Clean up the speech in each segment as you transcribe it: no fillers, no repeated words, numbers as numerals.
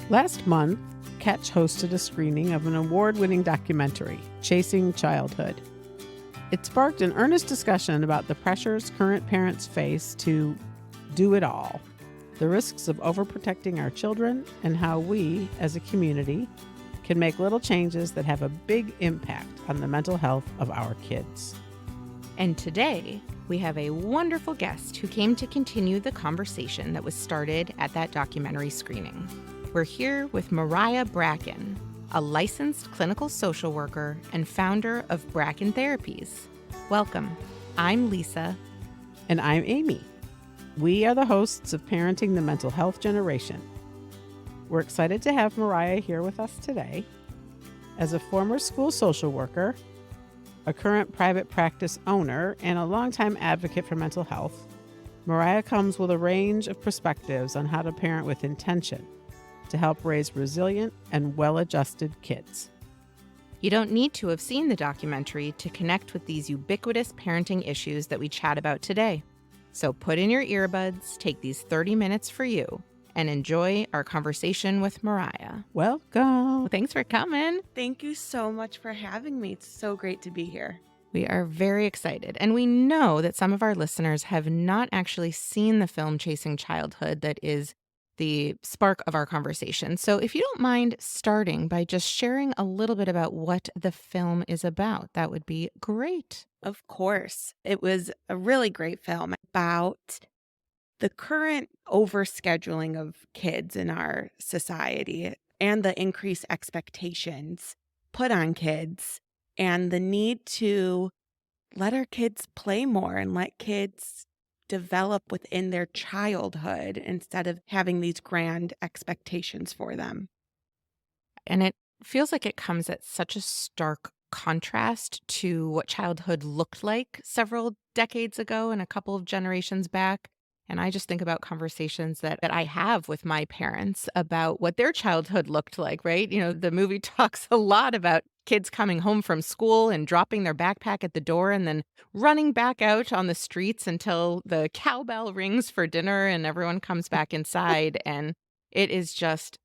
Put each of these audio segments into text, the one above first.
Last month, Catch hosted a screening of an award-winning documentary, Chasing Childhood. It sparked an earnest discussion about the pressures current parents face to do it all, the risks of overprotecting our children, and how we, as a community, can make little changes that have a big impact on the mental health of our kids. And today, we have a wonderful guest who came to continue the conversation that was started at that documentary screening. We're here with Moriah Bracken, a licensed clinical social worker and founder of Bracken Therapies. Welcome. I'm Lisa. And I'm Amy. We are the hosts of Parenting the Mental Health Generation. We're excited to have Moriah here with us today. As a former school social worker, a current private practice owner, and a longtime advocate for mental health, Moriah comes with a range of perspectives on how to parent with intention to help raise resilient and well-adjusted kids. You don't need to have seen the documentary to connect with these ubiquitous parenting issues that we chat about today. So put in your earbuds, take these 30 minutes for you, and enjoy our conversation with Moriah. Welcome. Thanks for coming. Thank you so much for having me. It's so great to be here. We are very excited, and we know that some of our listeners have not actually seen the film Chasing Childhood that is the spark of our conversation. So if you don't mind starting by just sharing a little bit about what the film is about, that would be great. Of course. It was a really great film about the current overscheduling of kids in our society and the increased expectations put on kids and the need to let our kids play more and let kids develop within their childhood instead of having these grand expectations for them. And it feels like it comes at such a stark contrast to what childhood looked like several decades ago and a couple of generations back. And I just think about conversations that I have with my parents about what their childhood looked like, right? You know, the movie talks a lot about kids coming home from school and dropping their backpack at the door and then running back out on the streets until the cowbell rings for dinner and everyone comes back inside. And it is just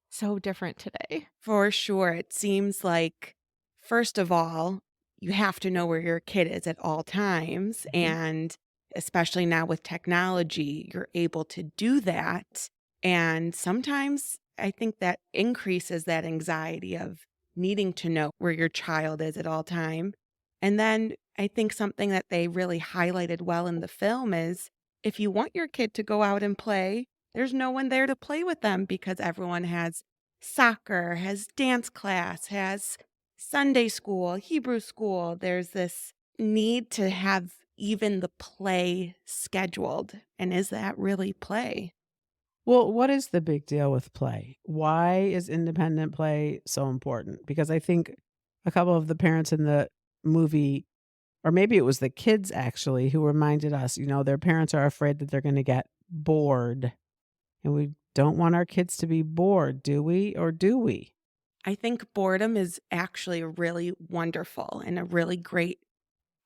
so different today. For sure. It seems like, first of all, you have to know where your kid is at all times. And especially now with technology, you're able to do that. And sometimes I think that increases that anxiety of needing to know where your child is at all time. And then I think something that they really highlighted well in the film is if you want your kid to go out and play, there's no one there to play with them because everyone has soccer, has dance class, has Sunday school, Hebrew school. There's this need to have even the play scheduled. And is that really play? Well, what is the big deal with play? Why is independent play so important? Because I think a couple of the parents in the movie, or maybe it was the kids actually, who reminded us, their parents are afraid that they're going to get bored. And we don't want our kids to be bored, do we? Or do we? I think boredom is actually really wonderful and a really great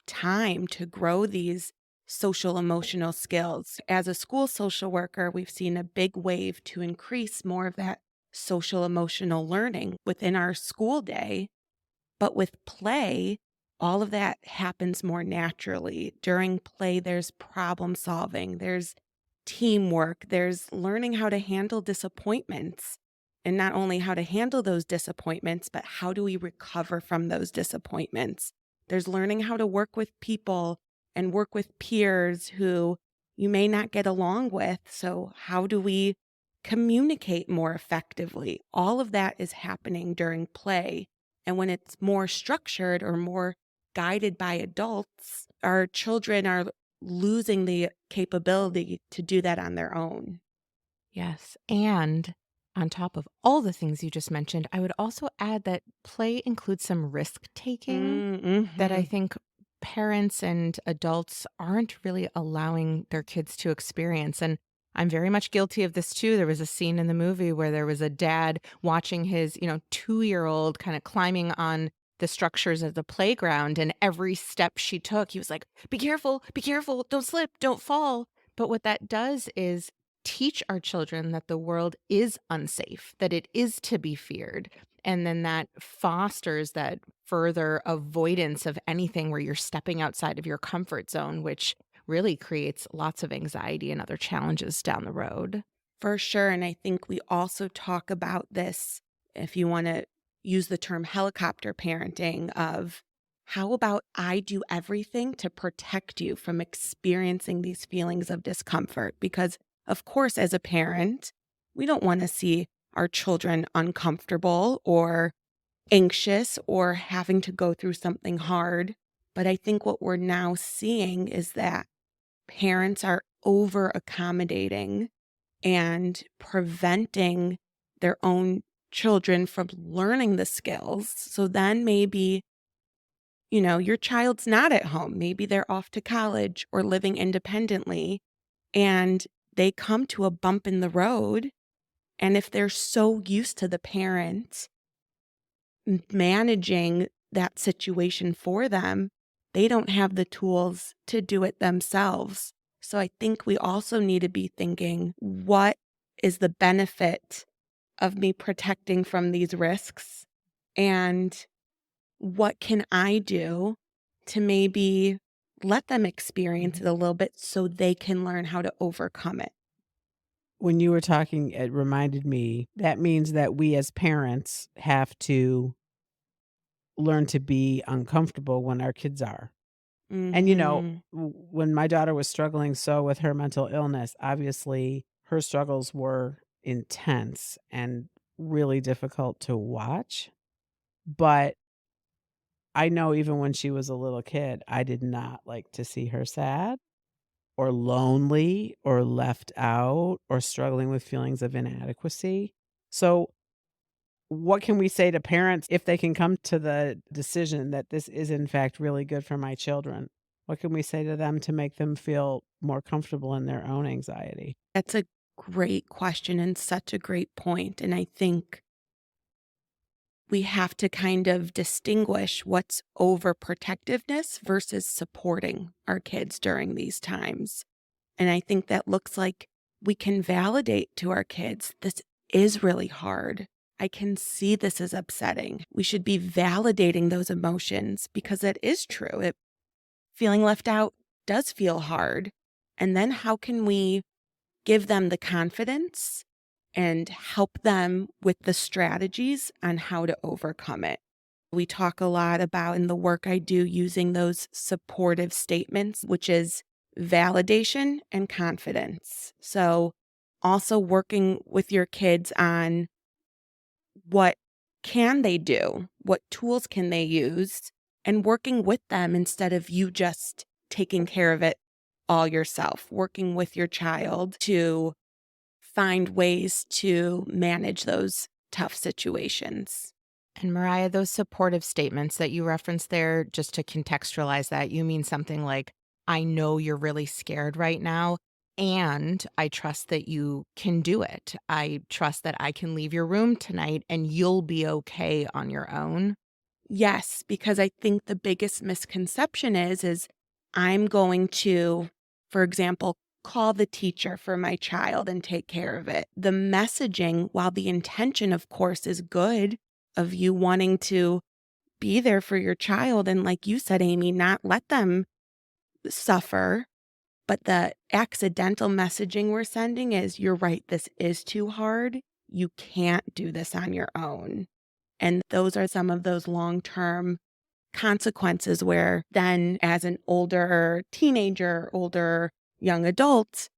time to grow these social emotional skills. As a school social worker, we've seen a big wave to increase more of that social emotional learning within our school day. But with play, all of that happens more naturally. During play, there's problem solving, there's teamwork, there's learning how to handle disappointments. And not only how to handle those disappointments, but how do we recover from those disappointments? There's learning how to work with people and work with peers who you may not get along with. So how do we communicate more effectively? All of that is happening during play. And when it's more structured or more guided by adults, our children are losing the capability to do that on their own. Yes. And on top of all the things you just mentioned, I would also add that play includes some risk taking that I think parents and adults aren't really allowing their kids to experience. And I'm very much guilty of this too. There was a scene in the movie where there was a dad watching his, 2-year-old kind of climbing on the structures of the playground, and every step she took, he was like, be careful, don't slip, don't fall. But what that does is teach our children that the world is unsafe, that it is to be feared. And then that fosters that further avoidance of anything where you're stepping outside of your comfort zone, which really creates lots of anxiety and other challenges down the road. For sure. And I think we also talk about this, if you want to use the term helicopter parenting, of how about I do everything to protect you from experiencing these feelings of discomfort? Because, of course, as a parent, we don't want to see our children uncomfortable or anxious or having to go through something hard. But I think what we're now seeing is that parents are over accommodating and preventing their own children from learning the skills. So then maybe, your child's not at home. Maybe they're off to college or living independently, and they come to a bump in the road. And if they're so used to the parent managing that situation for them, they don't have the tools to do it themselves. So I think we also need to be thinking, what is the benefit of me protecting from these risks? And what can I do to maybe let them experience it a little bit so they can learn how to overcome it? When you were talking, it reminded me that means that we as parents have to learn to be uncomfortable when our kids are. And, Hmm. when my daughter was struggling so with her mental illness, obviously her struggles were intense and really difficult to watch. But I know even when she was a little kid, I did not like to see her sad or lonely or left out or struggling with feelings of inadequacy. So, what can we say to parents if they can come to the decision that this is in fact really good for my children? What can we say to them to make them feel more comfortable in their own anxiety? That's a great question and such a great point. And I think we have to kind of distinguish what's overprotectiveness versus supporting our kids during these times. And I think that looks like we can validate to our kids, this is really hard. I can see this is upsetting. We should be validating those emotions because it is true. Feeling left out does feel hard. And then how can we give them the confidence and help them with the strategies on how to overcome it? We talk a lot about in the work I do using those supportive statements, which is validation and confidence. So, also working with your kids on what can they do? What tools can they use? And working with them instead of you just taking care of it all yourself, working with your child to find ways to manage those tough situations. And Mariah, those supportive statements that you referenced there, just to contextualize that, you mean something like, I know you're really scared right now, and I trust that you can do it. I trust that I can leave your room tonight and you'll be okay on your own. Yes, because I think the biggest misconception is I'm going to, for example, call the teacher for my child and take care of it. The messaging, while the intention, of course, is good of you wanting to be there for your child, and like you said, Amy, not let them suffer. But the accidental messaging we're sending is, you're right, this is too hard. You can't do this on your own. And those are some of those long-term consequences where then as an older teenager, older young adult,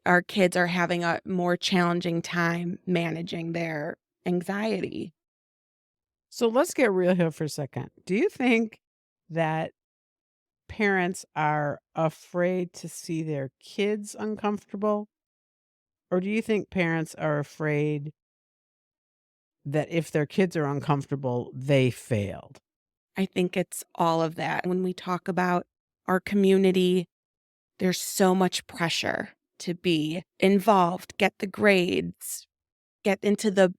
our kids are having a more challenging time managing their anxiety. So let's get real here for a second. Do you think that parents are afraid to see their kids uncomfortable? Or do you think parents are afraid that if their kids are uncomfortable, they failed? I think it's all of that. When we talk about our community, there's so much pressure to be involved, get the grades, get into the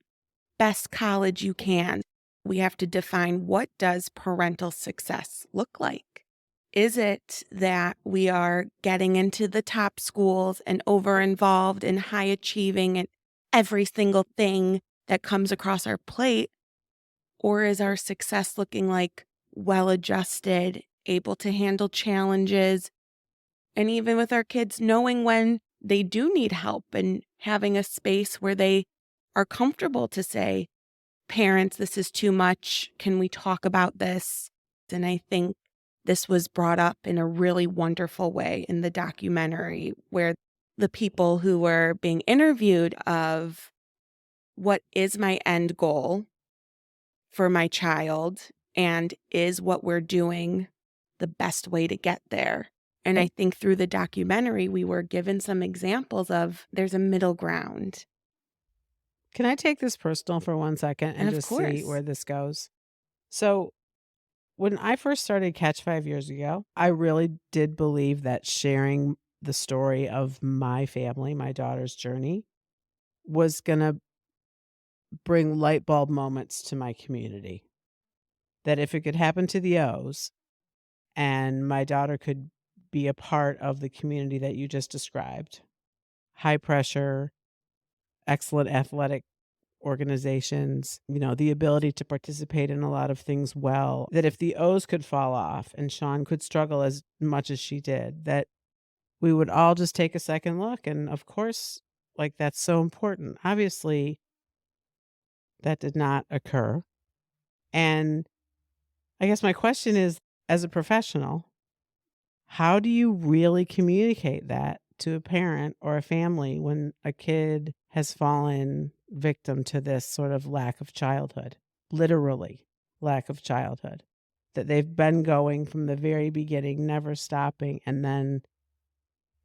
best college you can. We have to define, what does parental success look like? Is it that we are getting into the top schools and over involved and high achieving and every single thing that comes across our plate? Or is our success looking like well adjusted, able to handle challenges, and even with our kids, knowing when they do need help and having a space where they are comfortable to say, parents, this is too much. Can we talk about this? And I think this was brought up in a really wonderful way in the documentary, where the people who were being interviewed of what is my end goal for my child, and is what we're doing the best way to get there. And I think through the documentary, we were given some examples of there's a middle ground. Can I take this personal for 1 second and And of just see course. where this goes? So, when I first started Catch 5 years ago, I really did believe that sharing the story of my family, my daughter's journey, was going to bring light bulb moments to my community. That if it could happen to the O's and my daughter could be a part of the community that you just described, high pressure, excellent athletic organizations, the ability to participate in a lot of things well, that if the O's could fall off and Sean could struggle as much as she did, that we would all just take a second look. And of course, like, that's so important. Obviously, that did not occur. And I guess my question is, as a professional, how do you really communicate that to a parent or a family when a kid has fallen victim to this sort of lack of childhood? Literally, lack of childhood. That they've been going from the very beginning, never stopping, and then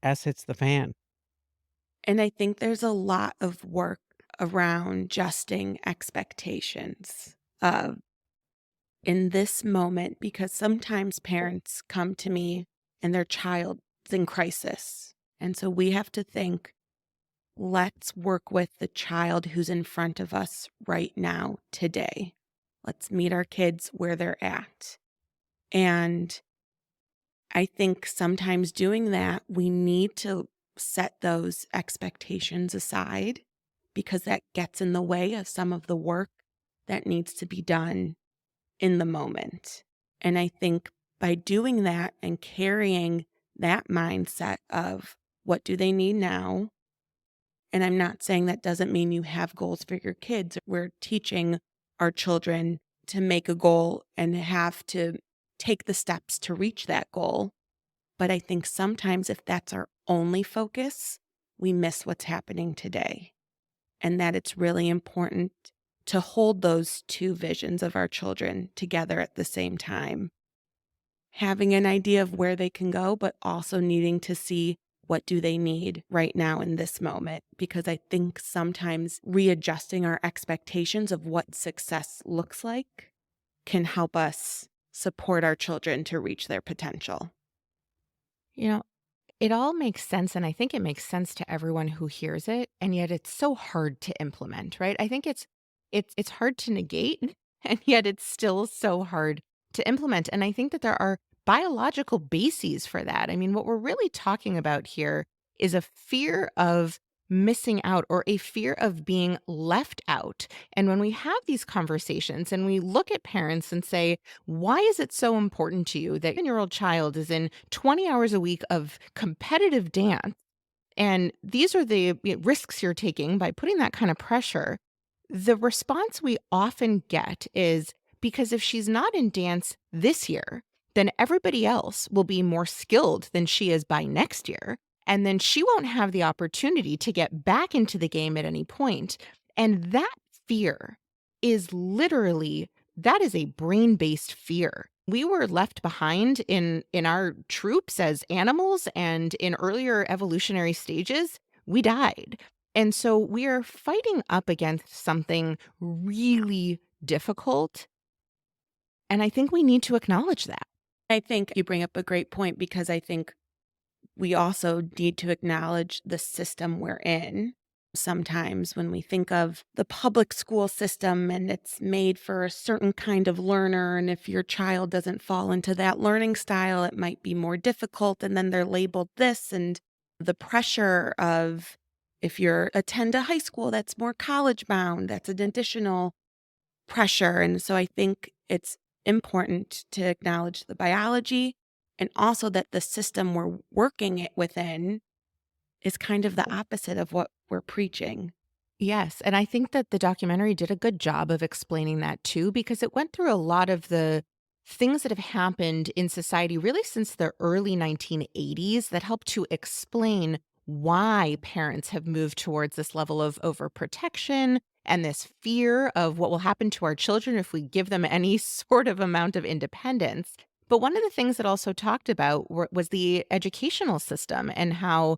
S hits the fan. And I think there's a lot of work around adjusting expectations of in this moment, because sometimes parents come to me and their child's in crisis. And so we have to think, let's work with the child who's in front of us right now, today. Let's meet our kids where they're at. And I think sometimes doing that, we need to set those expectations aside because that gets in the way of some of the work that needs to be done in the moment. And I think by doing that and carrying that mindset of what do they need now? And I'm not saying that doesn't mean you have goals for your kids. We're teaching our children to make a goal and have to take the steps to reach that goal. But I think sometimes if that's our only focus, we miss what's happening today. And that it's really important to hold those two visions of our children together at the same time. Having an idea of where they can go, but also needing to see what do they need right now in this moment. Because I think sometimes readjusting our expectations of what success looks like can help us support our children to reach their potential. You know, it all makes sense, and I think it makes sense to everyone who hears it, and yet it's so hard to implement, right? I think it's hard to negate, and yet it's still so hard to implement. And I think that there are biological bases for that. I mean, what we're really talking about here is a fear of missing out or a fear of being left out. And when we have these conversations and we look at parents and say, why is it so important to you that your old child is in 20 hours a week of competitive dance? And these are the risks you're taking by putting that kind of pressure. The response we often get is because if she's not in dance this year, then everybody else will be more skilled than she is by next year. And then she won't have the opportunity to get back into the game at any point. And that fear is literally, that is a brain-based fear. We were left behind in our troops as animals, and in earlier evolutionary stages, we died. And so we are fighting up against something really difficult. And I think we need to acknowledge that. I think you bring up a great point because I think we also need to acknowledge the system we're in Sometimes when we think of the public school system and it's made for a certain kind of learner, and if your child doesn't fall into that learning style, it might be more difficult. And then they're labeled this, and the pressure of if you're attend a high school that's more college bound, that's an additional pressure. And so I think it's important to acknowledge the biology and also that the system we're working it within is kind of the opposite of what we're preaching. Yes, and I think that the documentary did a good job of explaining that too, because it went through a lot of the things that have happened in society really since the early 1980s that helped to explain why parents have moved towards this level of overprotection and this fear of what will happen to our children if we give them any sort of amount of independence. But one of the things that also talked about was the educational system and how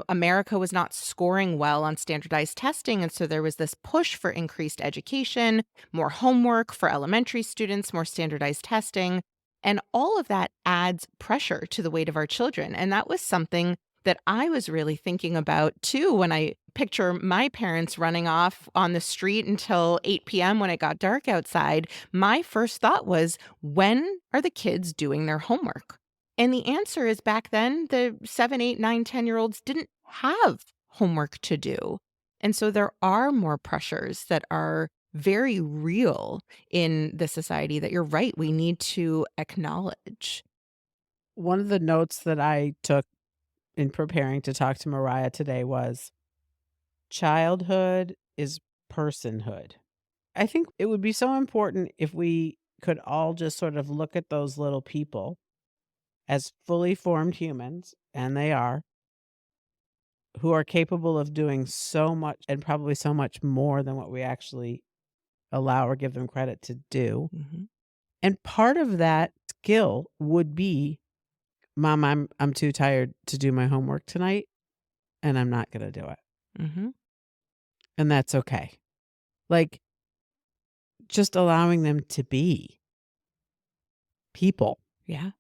America was not scoring well on standardized testing. And so there was this push for increased education, more homework for elementary students, more standardized testing. And all of that adds pressure to the weight of our children. And that was something that I was really thinking about too when I picture my parents running off on the street until 8 p.m. when it got dark outside. My first thought was, when are the kids doing their homework? And the answer is back then, the 7, 8, 9, 10-year-olds didn't have homework to do. And so there are more pressures that are very real in the society that you're right, we need to acknowledge. One of the notes that I took in preparing to talk to Moriah today was childhood is personhood. I think it would be so important if we could all just sort of look at those little people as fully formed humans, and they are, who are capable of doing so much and probably so much more than what we actually allow or give them credit to do. Mhm. And part of that skill would be, Mom, I'm too tired to do my homework tonight, and I'm not going to do it. Mhm. And that's okay. Like, just allowing them to be people. Yeah.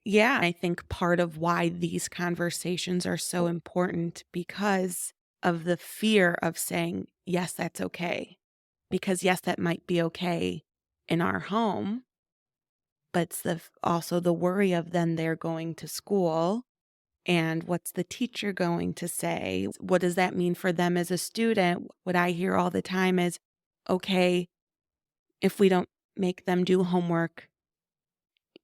Yeah, I think part of why these conversations are so important because of the fear of saying, yes, that's okay. Because, yes, that might be okay in our home, but it's also the worry of then they're going to school and what's the teacher going to say? What does that mean for them as a student? What I hear all the time is, okay, if we don't make them do homework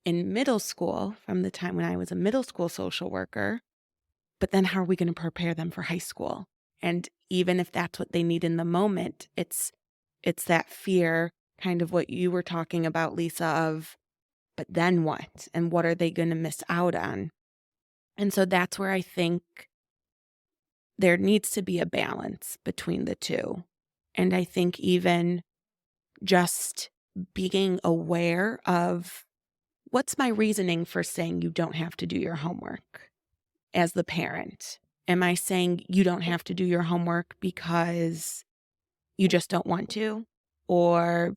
in middle school from the time when I was a middle school social worker, but then how are we going to prepare them for high school? And even if that's what they need in the moment, it's that fear, kind of what you were talking about, Lisa, of, but then what? And what are they going to miss out on? And so that's where I think there needs to be a balance between the two. And I think even just being aware of what's my reasoning for saying you don't have to do your homework as the parent? Am I saying you don't have to do your homework because you just don't want to? Or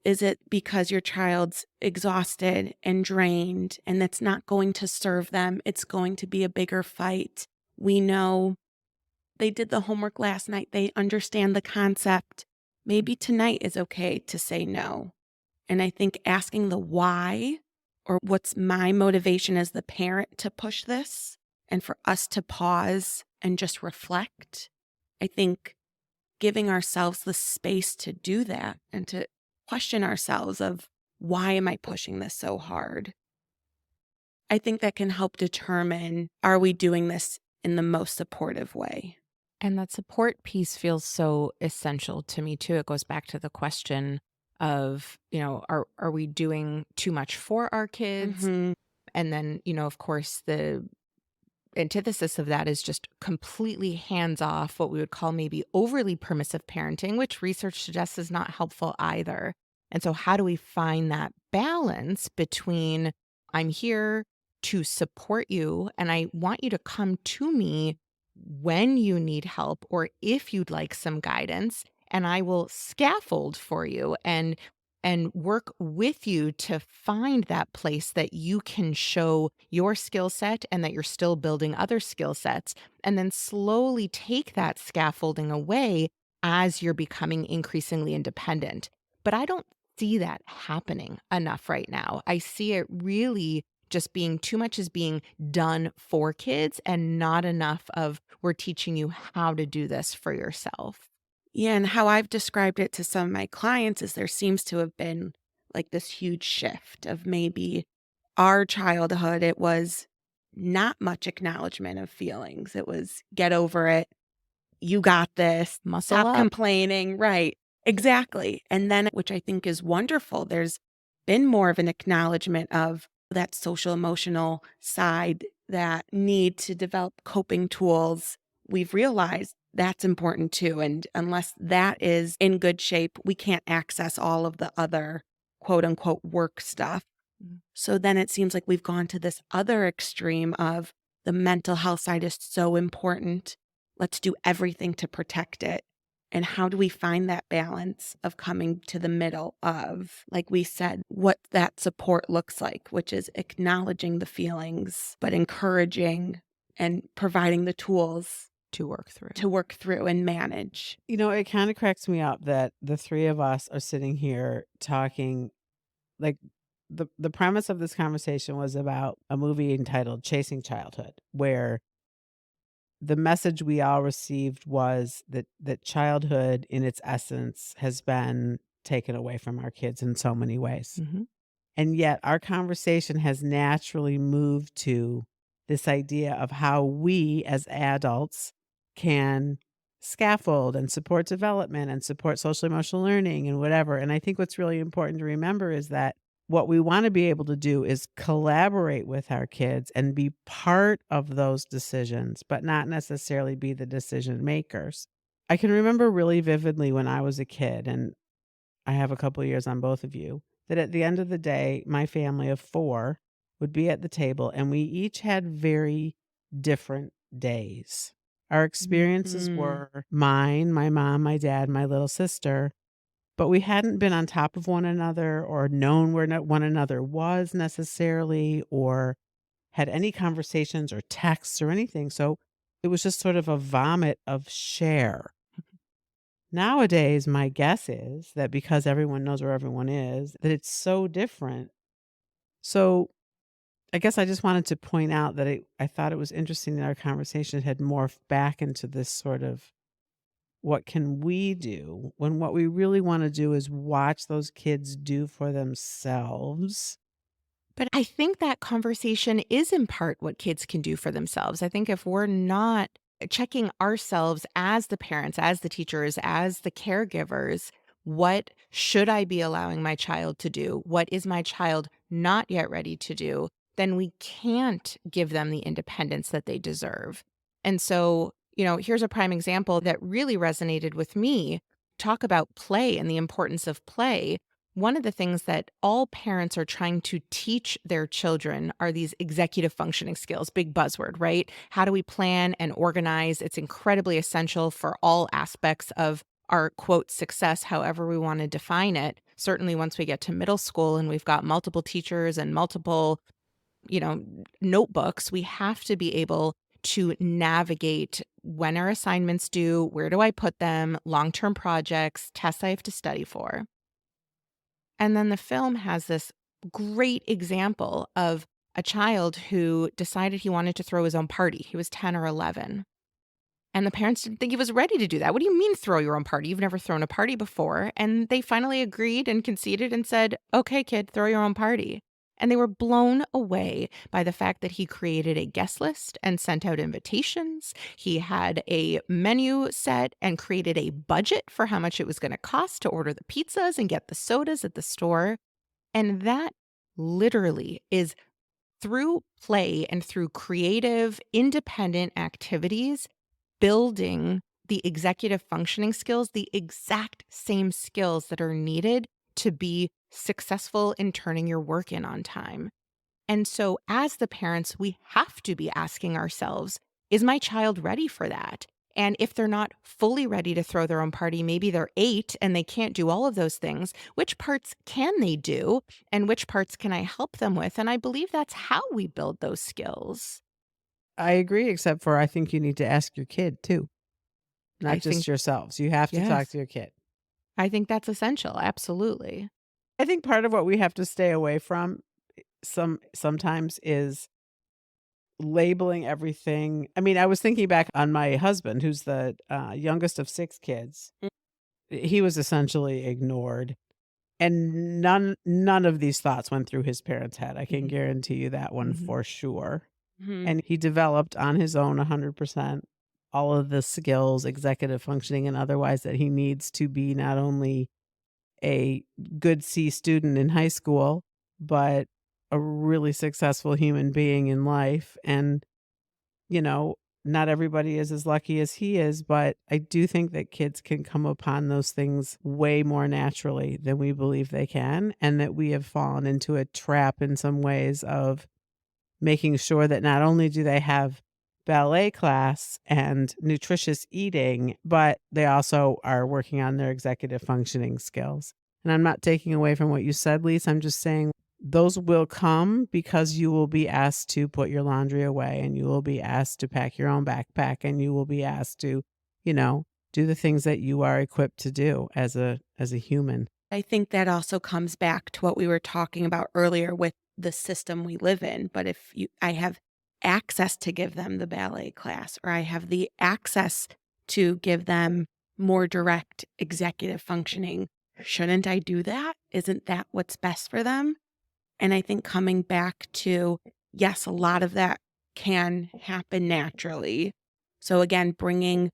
is it because your child's exhausted and drained and that's not going to serve them? It's going to be a bigger fight. We know they did the homework last night. They understand the concept. Maybe tonight is okay to say no. And I think asking the why, or what's my motivation as the parent to push this, and for us to pause and just reflect, I think giving ourselves the space to do that and to question ourselves of, why am I pushing this so hard? I think that can help determine, are we doing this in the most supportive way? And that support piece feels so essential to me too. It goes back to the question of, are we doing too much for our kids? Mhm. And then, of course, the antithesis of that is just completely hands off, what we would call maybe overly permissive parenting, which research suggests is not helpful either. And so, how do we find that balance between, I'm here to support you and I want you to come to me when you need help or if you'd like some guidance, and I will scaffold for you and work with you to find that place that you can show your skill set and that you're still building other skill sets, and then slowly take that scaffolding away as you're becoming increasingly independent. But I don't see that happening enough right now. I see it really just being too much is being done for kids and not enough of we're teaching you how to do this for yourself. Yeah, and how I've described it to some of my clients is there seems to have been like this huge shift of maybe our childhood, it was not much acknowledgement of feelings. It was get over it. You got this. Muscle Stop up. complaining. Right. Exactly. And then, which I think is wonderful, there's been more of an acknowledgement of that social emotional side, that need to develop coping tools. We've realized that's important too. And unless that is in good shape, we can't access all of the other quote unquote work stuff. Mm. So then it seems like we've gone to this other extreme of the mental health side is so important. Let's do everything to protect it. And how do we find that balance of coming to the middle of, like we said, what that support looks like, which is acknowledging the feelings, but encouraging and providing the tools To work through. to work through and manage. It kind of cracks me up that the three of us are sitting here talking like the premise of this conversation was about a movie entitled Chasing Childhood, where the message we all received was that childhood in its essence has been taken away from our kids in so many ways. Mm-hmm. And yet our conversation has naturally moved to this idea of how we as adults can scaffold and support development and support social emotional learning and whatever. And I think what's really important to remember is that what we want to be able to do is collaborate with our kids and be part of those decisions, but not necessarily be the decision makers. I can remember really vividly when I was a kid, and I have a couple years on both of you, that at the end of the day, my family of 4 would be at the table and we each had very different days. Our experiences Mm. were mine, my mom, my dad, my little sister, but we hadn't been on top of one another or known where one another was necessarily or had any conversations or texts or anything. So it was just sort of a vomit of share. Nowadays, my guess is that because everyone knows where everyone is, that it's so different. So I guess I just wanted to point out that I thought it was interesting that our conversation had morphed back into this sort of what can we do when what we really want to do is watch those kids do for themselves. But I think that conversation is in part what kids can do for themselves. I think if we're not checking ourselves as the parents, as the teachers, as the caregivers, what should I be allowing my child to do? What is my child not yet ready to do? Then we can't give them the independence that they deserve. And so, here's a prime example that really resonated with me. Talk about play and the importance of play. One of the things that all parents are trying to teach their children are these executive functioning skills, big buzzword, right? How do we plan and organize? It's incredibly essential for all aspects of our quote success, however we want to define it. Certainly once we get to middle school and we've got multiple teachers and multiple, notebooks, we have to be able to navigate when are assignments due, where do I put them, long-term projects, tests I have to study for. And then the film has this great example of a child who decided he wanted to throw his own party. He was 10 or 11. And the parents didn't think he was ready to do that. What do you mean throw your own party? You've never thrown a party before. And they finally agreed and conceded and said, okay, kid, throw your own party. And they were blown away by the fact that he created a guest list and sent out invitations. He had a menu set and created a budget for how much it was going to cost to order the pizzas and get the sodas at the store. And that literally is through play and through creative, independent activities, building the executive functioning skills, the exact same skills that are needed to be successful in turning your work in on time. And so as the parents, we have to be asking ourselves, is my child ready for that? And if they're not fully ready to throw their own party, maybe they're 8 and they can't do all of those things, which parts can they do and which parts can I help them with? And I believe that's how we build those skills. I agree, except for I think you need to ask your kid too, I not just think, yourselves. You have to talk yes, to your kid. I think that's essential. Absolutely. I think part of what we have to stay away from sometimes is labeling everything. I mean, I was thinking back on my husband, who's the youngest of 6 kids. He was essentially ignored, and none of these thoughts went through his parents' head. I can Mhm. guarantee you that one Mhm. for sure. Mhm. And he developed on his own 100% all of the skills, executive functioning and otherwise, that he needs to be not only a good C student in high school, but a really successful human being in life. And, you know, not everybody is as lucky as he is, but I do think that kids can come upon those things way more naturally than we believe they can. And that we have fallen into a trap in some ways of making sure that not only do they have ballet class and nutritious eating, but they also are working on their executive functioning skills. And I'm not taking away from what you said, Lisa. I'm just saying those will come because you will be asked to put your laundry away and you will be asked to pack your own backpack and you will be asked to, you know, do the things that you are equipped to do as a human. I think that also comes back to what we were talking about earlier with the system we live in. But if I have access to give them the ballet class, or I have the access to give them more direct executive functioning, shouldn't I do that? Isn't that what's best for them? And I think coming back to, yes, a lot of that can happen naturally. So again, bringing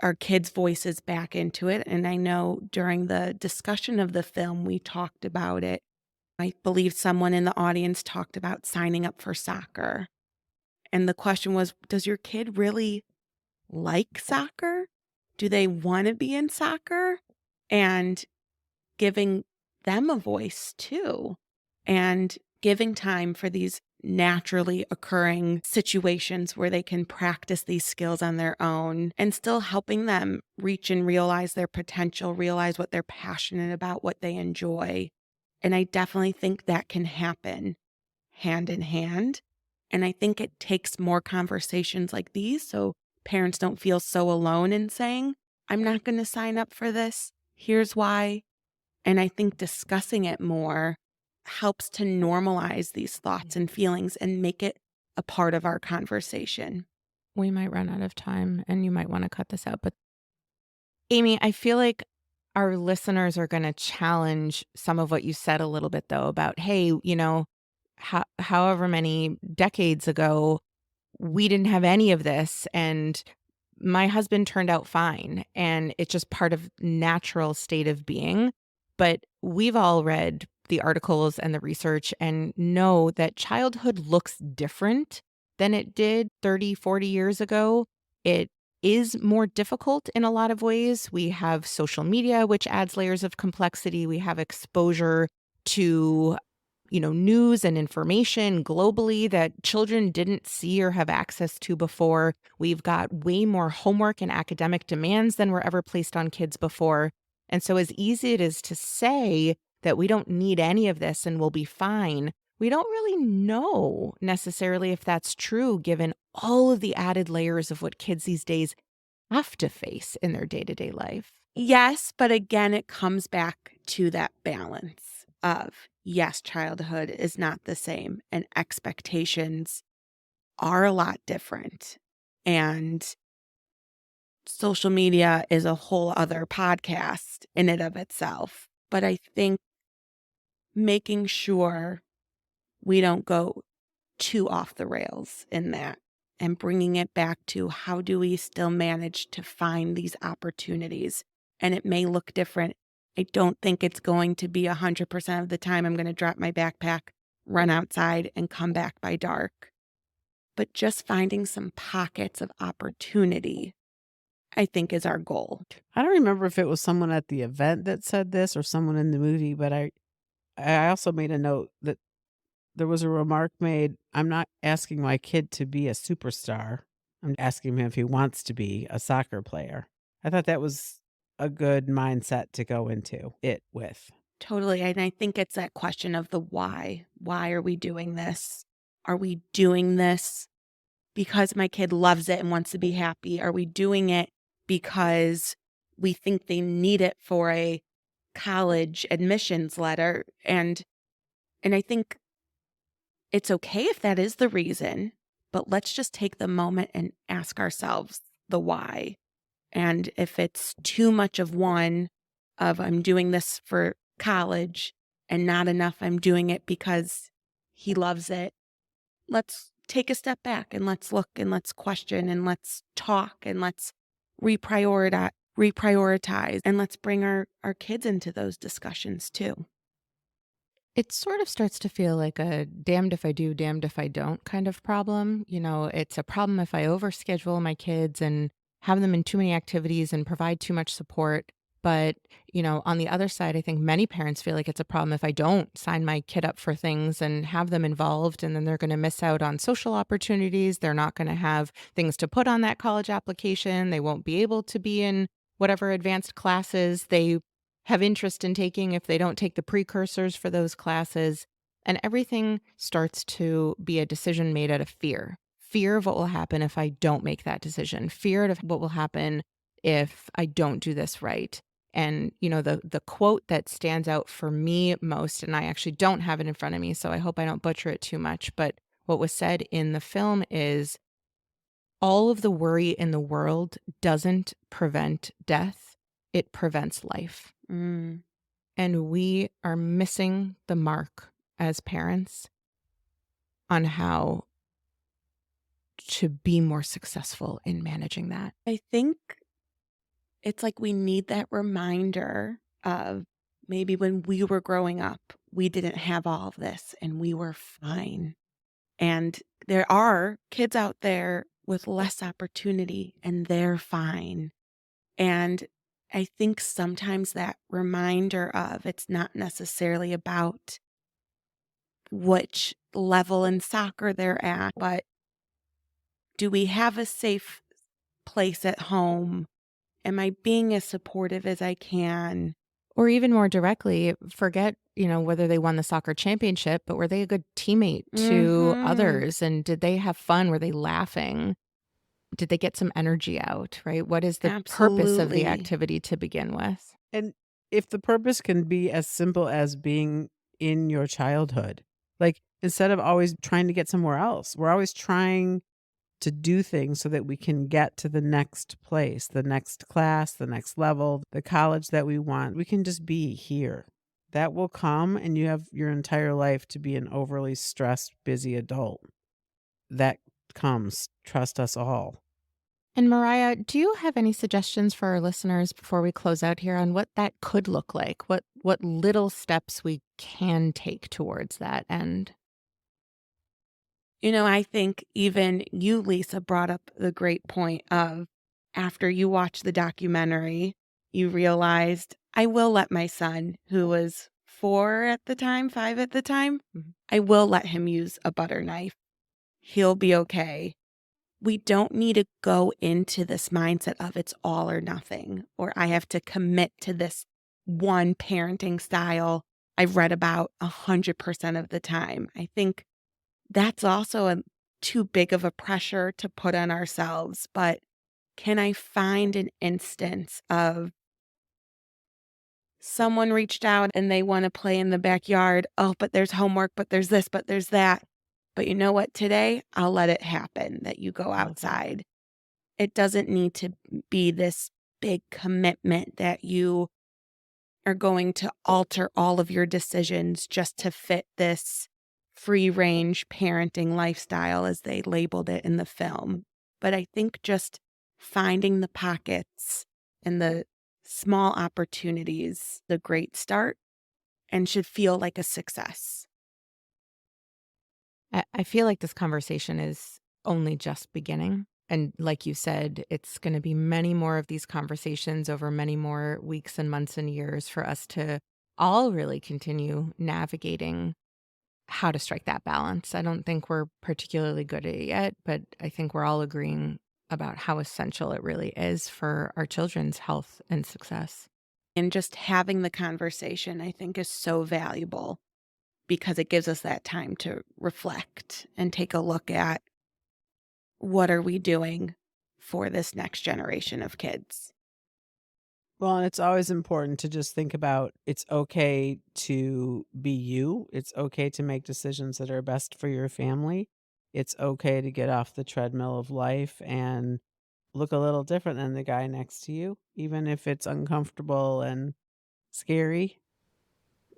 our kids' voices back into it. And I know during the discussion of the film, we talked about it. I believe someone in the audience talked about signing up for soccer. And the question was, does your kid really like soccer? Do they want to be in soccer? And giving them a voice too, and giving time for these naturally occurring situations where they can practice these skills on their own and still helping them reach and realize their potential, realize what they're passionate about, what they enjoy. And I definitely think that can happen hand in hand. And I think it takes more conversations like these so parents don't feel so alone in saying, I'm not going to sign up for this. Here's why. And I think discussing it more helps to normalize these thoughts and feelings and make it a part of our conversation. We might run out of time and you might want to cut this out. But Amy, I feel like our listeners are going to challenge some of what you said a little bit, though, about, hey, however many decades ago, we didn't have any of this. And my husband turned out fine. And it's just part of natural state of being. But we've all read the articles and the research and know that childhood looks different than it did 30, 40 years ago. It is more difficult in a lot of ways. We have social media, which adds layers of complexity. We have exposure to news and information globally that children didn't see or have access to before. We've got way more homework and academic demands than were ever placed on kids before. And so, as easy it is to say that we don't need any of this and we'll be fine, we don't really know necessarily if that's true, given all of the added layers of what kids these days have to face in their day to day life. Yes, but again, it comes back to that balance of yes, childhood is not the same and expectations are a lot different. And social media is a whole other podcast in and of itself. But I think making sure we don't go too off the rails in that and bringing it back to how do we still manage to find these opportunities? And it may look different. I don't think it's going to be 100% of the time I'm going to drop my backpack, run outside, and come back by dark. But just finding some pockets of opportunity, I think, is our goal. I don't remember if it was someone at the event that said this or someone in the movie, but I also made a note that there was a remark made, "I'm not asking my kid to be a superstar. I'm asking him if he wants to be a soccer player. I thought that was a good mindset to go into it with. Totally. And I think it's that question of the why. Why are we doing this? Are we doing this because my kid loves it and wants to be happy? Are we doing it because we think they need it for a college admissions letter? And I think it's okay if that is the reason, but let's just take the moment and ask ourselves the why. And if it's too much of one, of I'm doing this for college and not enough, I'm doing it because he loves it, let's take a step back and let's look and let's question and let's talk and let's reprioritize and let's bring our kids into those discussions too. It sort of starts to feel like a damned if I do, damned if I don't kind of problem. It's a problem if I overschedule my kids and have them in too many activities and provide too much support. But, on the other side, I think many parents feel like it's a problem if I don't sign my kid up for things and have them involved, and then they're going to miss out on social opportunities. They're not going to have things to put on that college application. They won't be able to be in whatever advanced classes they have interest in taking if they don't take the precursors for those classes. And everything starts to be a decision made out of fear of what will happen if I don't make that decision, fear of what will happen if I don't do this right. And, the quote that stands out for me most, and I actually don't have it in front of me, so I hope I don't butcher it too much, but what was said in the film is, all of the worry in the world doesn't prevent death, it prevents life. Mm. And we are missing the mark as parents on how to be more successful in managing that. I think it's like we need that reminder of maybe when we were growing up, we didn't have all of this and we were fine. And there are kids out there with less opportunity and they're fine. And I think sometimes that reminder of it's not necessarily about which level in soccer they're at, but do we have a safe place at home? Am I being as supportive as I can? Or even more directly, forget, whether they won the soccer championship, but were they a good teammate to Mhm. others? And did they have fun? Were they laughing? Did they get some energy out, right? What is the purpose of the Absolutely. activity to begin with? And if the purpose can be as simple as being in your childhood, like instead of always trying to get somewhere else, we're always trying to do things so that we can get to the next place, the next class, the next level, the college that we want. We can just be here. That will come, and you have your entire life to be an overly stressed, busy adult. That comes. Trust us all. And Mariah, do you have any suggestions for our listeners before we close out here on what that could look like? What little steps we can take towards that end? I think even you, Lisa, brought up the great point of after you watched the documentary, you realized I will let my son, who was 4 at the time, 5 at the time, Mhm. I will let him use a butter knife. He'll be okay. We don't need to go into this mindset of it's all or nothing, or I have to commit to this one parenting style I've read about 100% of the time. I think that's also too big of a pressure to put on ourselves. But can I find an instance of someone reached out and they want to play in the backyard? Oh, but there's homework, but there's this, but there's that. But you know what? Today, I'll let it happen that you go Love that. outside. It doesn't need to be this big commitment that you are going to alter all of your decisions just to fit this free range parenting lifestyle, as they labeled it in the film. But I think just finding the pockets and the small opportunities, the great start, and should feel like a success. I feel like this conversation is only just beginning. And like you said, it's going to be many more of these conversations over many more weeks and months and years for us to all really continue navigating how to strike that balance. I don't think we're particularly good at it yet, but I think we're all agreeing about how essential it really is for our children's health and success. And just having the conversation, I think, is so valuable because it gives us that time to reflect and take a look at what are we doing for this next generation of kids. Well, and it's always important to just think about it's okay to be you. It's okay to make decisions that are best for your family. It's okay to get off the treadmill of life and look a little different than the guy next to you, even if it's uncomfortable and scary.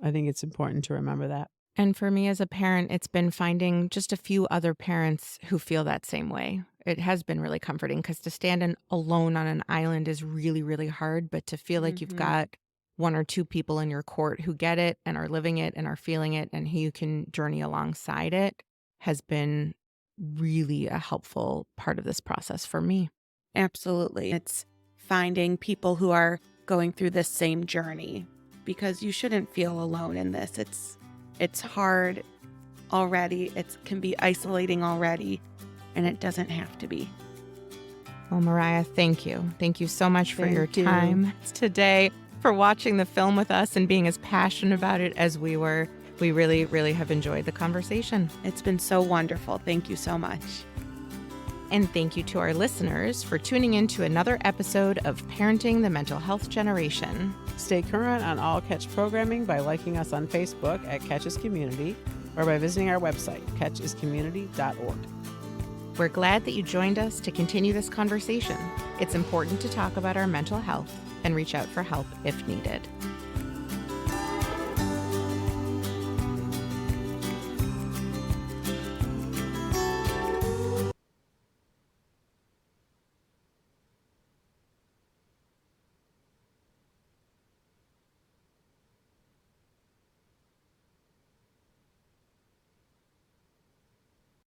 I think it's important to remember that. And for me as a parent, it's been finding just a few other parents who feel that same way. It has been really comforting because to stand alone on an island is really, really hard. But to feel like you've got one or two people in your court who get it and are living it and are feeling it and who you can journey alongside it has been really a helpful part of this process for me. Absolutely. It's finding people who are going through this same journey because you shouldn't feel alone in this. It's hard already. It can be isolating already, and it doesn't have to be. Well, Moriah, thank you. Thank you so much for your time today, for watching the film with us and being as passionate about it as we were. We really, really have enjoyed the conversation. It's been so wonderful. Thank you so much. And thank you to our listeners for tuning in to another episode of Parenting the Mental Health Generation. Stay current on all Catch programming by liking us on Facebook at Catch's Community or by visiting our website, catchiscommunity.org. We're glad that you joined us to continue this conversation. It's important to talk about our mental health and reach out for help if needed.